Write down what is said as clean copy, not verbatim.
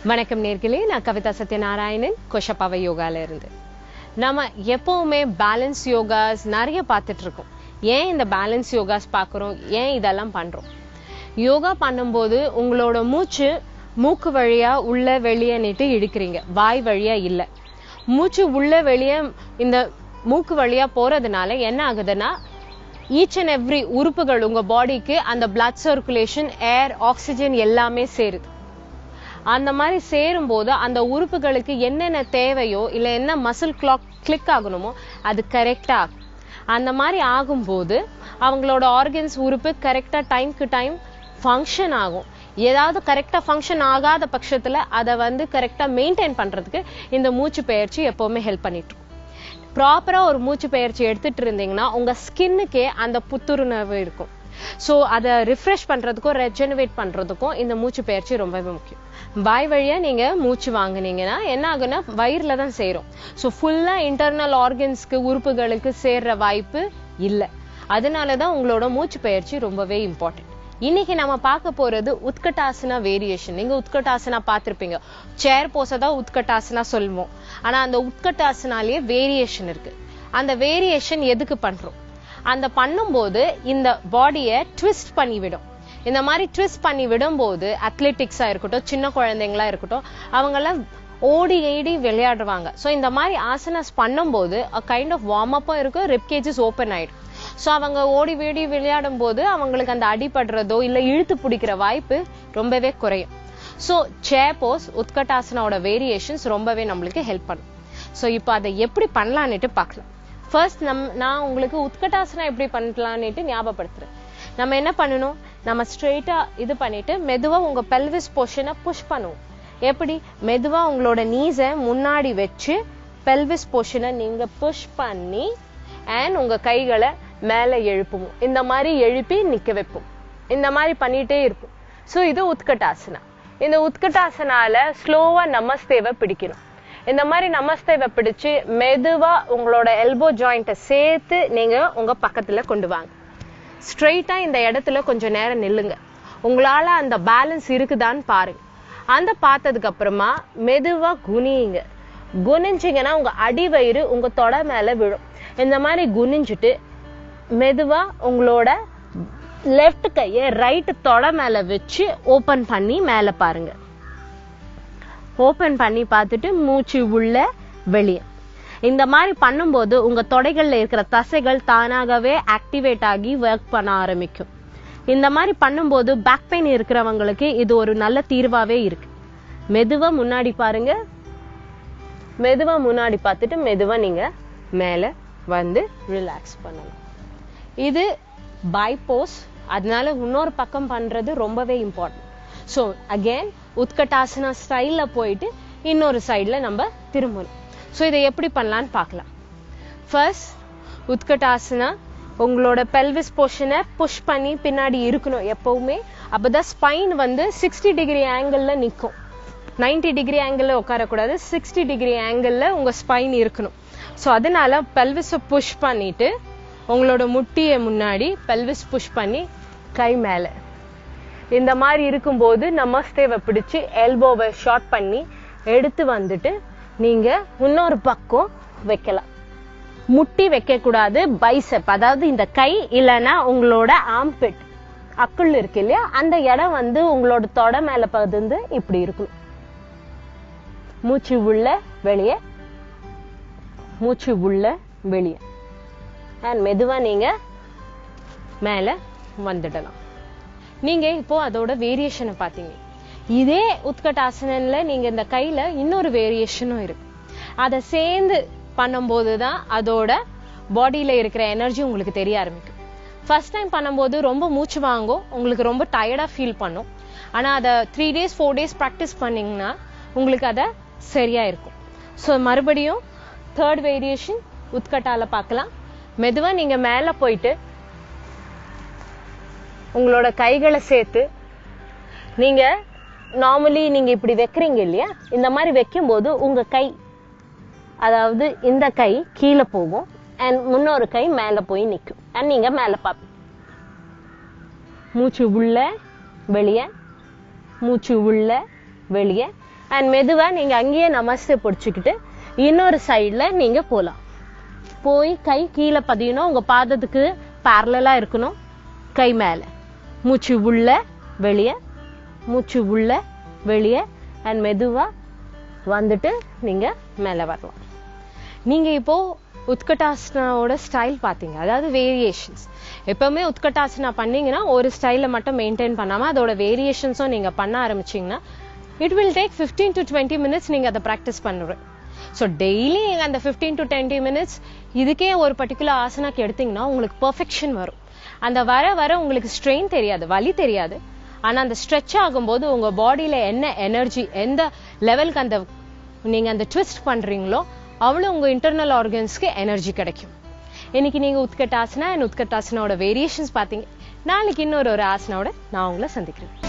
வணக்கம் நேர்களே, நான் கவிதா சத்யநாராயணன், கொஷப்பாவை யோகால இருந்து. நம்ம எப்பவுமே பேலன்ஸ் யோகாஸ் நிறைய பார்த்துட்டு இருக்கோம். ஏன் இந்த பேலன்ஸ் யோகாஸ் பார்க்குறோம், ஏன் இதெல்லாம் பண்றோம்? யோகா பண்ணும்போது உங்களோட மூச்சு மூக்கு வழியா உள்ள வெளியே நீட்டு இழுக்கிறீங்க, வாய் வழியா இல்ல. மூச்சு உள்ள வெளியே இந்த மூக்கு வழியா போறதுனால என்ன ஆகுதுன்னா, ஈச் அண்ட் எவ்ரி உறுப்புகள் உங்க பாடிக்கு அந்த பிளட் சர்க்குலேஷன், ஏர், ஆக்சிஜன் எல்லாமே சேருது. அந்த மாதிரி சேரும் போது அந்த உறுப்புகளுக்கு என்னென்ன தேவையோ இல்ல என்ன மசில் கிளிக் ஆகணுமோ அது கரெக்டா ஆகும். அந்த மாதிரி ஆகும்போது அவங்களோட ஆர்கன்ஸ் உறுப்பு கரெக்டா டைம்க்கு டைம் ஃபங்க்ஷன் ஆகும். ஏதாவது கரெக்டா ஃபங்க்ஷன் ஆகாத பட்சத்துல அதை கரெக்டா மெயின்டைன் பண்றதுக்கு இந்த மூச்சு பயிற்சி எப்பவுமே ஹெல்ப் பண்ணிட்டு இருக்கும். ப்ராப்பரா ஒரு மூச்சு பயிற்சி எடுத்துட்டு இருந்தீங்கன்னா உங்க ஸ்கின்னுக்கே அந்த புத்துணர்வு இருக்கும். ஸோ அதை ரிஃப்ரெஷ் பண்றதுக்கும் ரெஜெனரேட் பண்றதுக்கும் இந்த மூச்சு பயிற்சி ரொம்பவே முக்கியம். வாய் வழியா நீங்க மூச்சு வாங்கினீங்கன்னா என்ன ஆகுன்னா வயிறுல தான் சேரும். ஸோ ஃபுல்லா இன்டர்னல் ஆர்கன்ஸ்க்கு உறுப்புகளுக்கு சேர்ற வாய்ப்பு இல்லை. அதனாலதான் உங்களோட மூச்சு பயிற்சி ரொம்பவே இம்பார்ட்டன்ட். இன்னைக்கு நம்ம பார்க்க போறது உத்கட்டாசனா வேரியேஷன். நீங்க உத்கட்டாசனா பார்த்திருப்பீங்க. சேர் போசதான் உத்கட்டாசனா சொல்லுவோம். ஆனா அந்த உத்கட்டாசனாலேயே வேரியேஷன் இருக்கு. அந்த வேரியேஷன் எதுக்கு பண்றோம்? அந்த பண்ணும்போது இந்த பாடியை ட்விஸ்ட் பண்ணிவிடும். இந்த மாதிரி ட்விஸ்ட் பண்ணி விடும்போது அத்லெட்டிக்ஸா இருக்கட்டும், சின்ன குழந்தைங்களா இருக்கட்டும், அவங்கெல்லாம் ஓடி ஏடி விளையாடுவாங்க. ஸோ இந்த மாதிரி ஆசனாஸ் பண்ணும்போது கைண்ட் ஆஃப் வார்ம் அப்பும் இருக்கும், ரிப் கேஜஸ் ஓப்பன் ஆயிடும். ஸோ அவங்க ஓடி வேடி விளையாடும் போது அவங்களுக்கு அந்த அடிபடுறதோ இல்லை இழுத்து பிடிக்கிற வாய்ப்பு ரொம்பவே குறையும். ஸோ சேர் போஸ் உத்கட்டாசனாவோட வேரியேஷன்ஸ் ரொம்பவே நம்மளுக்கு ஹெல்ப் பண்ணும். ஸோ இப்போ அதை எப்படி பண்ணலான்னுட்டு பார்க்கலாம். ஃபர்ஸ்ட் நான் உங்களுக்கு உத்கட்டாசனா எப்படி பண்ணலான்னுட்டு ஞாபகப்படுத்துறேன். நம்ம என்ன பண்ணணும், நம்ம ஸ்ட்ரெயிட்டா இது பண்ணிட்டு மெதுவா உங்க பெல்விஸ் போர்ஷனை புஷ் பண்ணுவோம். எப்படி? மெதுவா உங்களோட நீஸை முன்னாடி வச்சு பெல்விஸ் போர்ஷனை நீங்க புஷ் பண்ணி அண்ட் உங்க கைகளை மேல எழுப்புவோம். இந்த மாதிரி எழுப்பி நிக்க வைப்போம். இந்த மாதிரி பண்ணிட்டே இருக்கும். ஸோ இது உத்கட்டாசனா. இந்த உத்கட்டாசனால ஸ்லோவா நமஸ்தேவை பிடிக்கணும். இந்த மாதிரி நமஸ்தேவை பிடிச்சு மெதுவா உங்களோட எல்போ ஜாயிண்ட்டை சேர்த்து நீங்க உங்க பக்கத்துல கொண்டு வாங்க. ஸ்ட்ரெயிட்டா இந்த இடத்துல கொஞ்சம் நேரம் நில்லுங்க. உங்களால அந்த பேலன்ஸ் இருக்குதான்னு பாருங்க. அந்த பார்த்ததுக்கு அப்புறமா மெதுவா குனியுங்க. குனிஞ்சிங்கன்னா உங்க அடிவயிறு உங்க தொடை மேல விழும். இந்த மாதிரி குனிஞ்சிட்டு மெதுவா உங்களோட லெஃப்ட் கையை ரைட் தொடை மேல வச்சு ஓபன் பண்ணி மேல பாருங்க. ஓபன் பண்ணி பார்த்துட்டு மூச்சு உள்ள வெளியே. இந்த மாதிரி பண்ணும்போது உங்க தொடைகள்ல இருக்கிற தசைகள் தானாகவே ஆக்டிவேட் ஆகி ஒர்க் பண்ண ஆரம்பிக்கும். இந்த மாதிரி பண்ணும்போது பேக் பெயின் இருக்கிறவங்களுக்கு இது ஒரு நல்ல தீர்வாவே இருக்கு. மெதுவா முன்னாடி பாருங்க. மெதுவா முன்னாடி பார்த்துட்டு மெதுவா நீங்க மேல ரிலாக்ஸ் பண்ணணும். இது பைபோஸ். அதனால இன்னொரு பக்கம் பண்றது ரொம்பவே இம்பார்ட்டன்ட். ஸோ அகெயின் உத்கட்டாசனா ஸ்டைல்ல போயிட்டு இன்னொரு சைட்ல நம்ம திரும்பணும். ஸோ இதை எப்படி பண்ணலான்னு பார்க்கலாம். ஃபர்ஸ்ட் உத்கட்டாசனா உங்களோட பெல்விஸ் போர்ஷனை புஷ் பண்ணி பின்னாடி இருக்கணும் எப்பவுமே. அப்பதான் ஸ்பைன் 60 டிகிரி ஆங்கிள் நிற்கும். 90 டிகிரி ஆங்கிள் உட்காரக்கூடாது. 60 டிகிரி ஆங்கிள் உங்க ஸ்பைன் இருக்கணும். ஸோ அதனால பெல்விஸை புஷ் பண்ணிட்டு உங்களோட முட்டியை முன்னாடி பெல்விஸ் புஷ் பண்ணி கை மேல இந்த மாதிரி இருக்கும்போது நமஸ்தேவை பிடிச்சு எல்போவை ஷார்ட் பண்ணி எடுத்து வந்துட்டு நீங்க இன்னொரு பக்கம் வைக்கலாம். முட்டி வைக்க கூடாது. பைசெப், அதாவது இந்த கை இல்லைன்னா உங்களோட ஆம்பிட் அக்குள் இருக்கு இல்லையா, அந்த இடம் உங்களோட தொடை மேல பகுந்து இப்படி இருக்கணும். மூச்சு உள்ள வெளியே, மூச்சு உள்ள வெளியே. அண்ட் மெதுவா நீங்க மேல வந்துடலாம். நீங்க இப்போ அதோட வேரியேஷனை பார்த்தீங்க. இதே உத்கட்டாசனில் நீங்க இந்த கையில இன்னொரு வேரியேஷனும் இருக்கு. அதை சேர்ந்து பண்ணும்போதுதான் அதோட பாடியில இருக்கிற எனர்ஜி உங்களுக்கு தெரிய ஆரம்பிக்கும். ஃபர்ஸ்ட் டைம் பண்ணும்போது ரொம்ப மூச்சு வாங்கும், உங்களுக்கு ரொம்ப டயர்டா ஃபீல் பண்ணும். ஆனா அதை 3 days 4 days ப்ராக்டிஸ் பண்ணீங்கன்னா உங்களுக்கு அதை சரியா இருக்கும். ஸோ மறுபடியும் தேர்ட் வேரியேஷன் உத்கட்டால பார்க்கலாம். மெதுவா நீங்க மேல போயிட்டு உங்களோட கைகளை சேர்த்து நீங்க நார்மலி நீங்க இப்படி வைக்கிறீங்க இல்லையா, இந்த மாதிரி வைக்கும் போது உங்க கை, அதாவது இந்த கை கீழே போகும் அண்ட் முன்னொரு கை மேல போய் நிற்கும். அண்ட் நீங்க மேல பார்ப்பீங்க. மூச்சு உள்ள வெளியே, மூச்சு உள்ள வெளியே. அண்ட் மெதுவா நீங்க அங்கேயே நமஸ்தே பிடிச்சிக்கிட்டு இன்னொரு சைட்ல நீங்க போலாம். போய் கை கீழே பதியணும், உங்க பாதத்துக்கு பேரலா இருக்கணும். கை மேல, மூச்சு உள்ள வெளியே, மூச்சு உள்ள வெளியே. அண்ட் மெதுவா வந்துட்டு நீங்க மேல வரலாம். நீங்க இப்போ உத்கட்டாசனாவோட ஸ்டைல் பாத்தீங்க, அதாவது வேரியேஷன்ஸ். எப்பவுமே உத்கட்டாசனா பண்ணீங்கன்னா ஒரு ஸ்டைல மட்டும் மெயின்டைன் பண்ணாம அதோட வேரியேஷன்ஸும் நீங்க பண்ண ஆரம்பிச்சீங்கன்னா it will take 15 to 20 minutes நீங்க அதை ப்ராக்டிஸ் பண்ணுறேன். ஸோ டெய்லி நீங்க அந்த 15 to 20 minutes இதுக்கே ஒரு பர்டிகுலர் ஆசனாக்கு எடுத்தீங்கன்னா உங்களுக்கு பெர்ஃபெக்ஷன் வரும். அந்த வர வர உங்களுக்கு ஸ்ட்ரெயின் தெரியாது, வலி தெரியாது. ஆனா அந்த ஸ்ட்ரெச் ஆகும்போது உங்க பாடியில என்ன எனர்ஜி, எந்த லெவலுக்கு அந்த நீங்க அந்த ட்விஸ்ட் பண்றீங்களோ அவ்வளவு உங்க இன்டர்னல் ஆர்கன்ஸ்க்கு எனர்ஜி கிடைக்கும். இன்னைக்கு நீங்க உத்கட்டாசனா அண்ட் உத்கட்டாசனாவோட வேரியேஷன்ஸ் பாத்தீங்க. நாளைக்கு இன்னொரு ஆசனாவோட நான் உங்களை சந்திக்கிறேன்.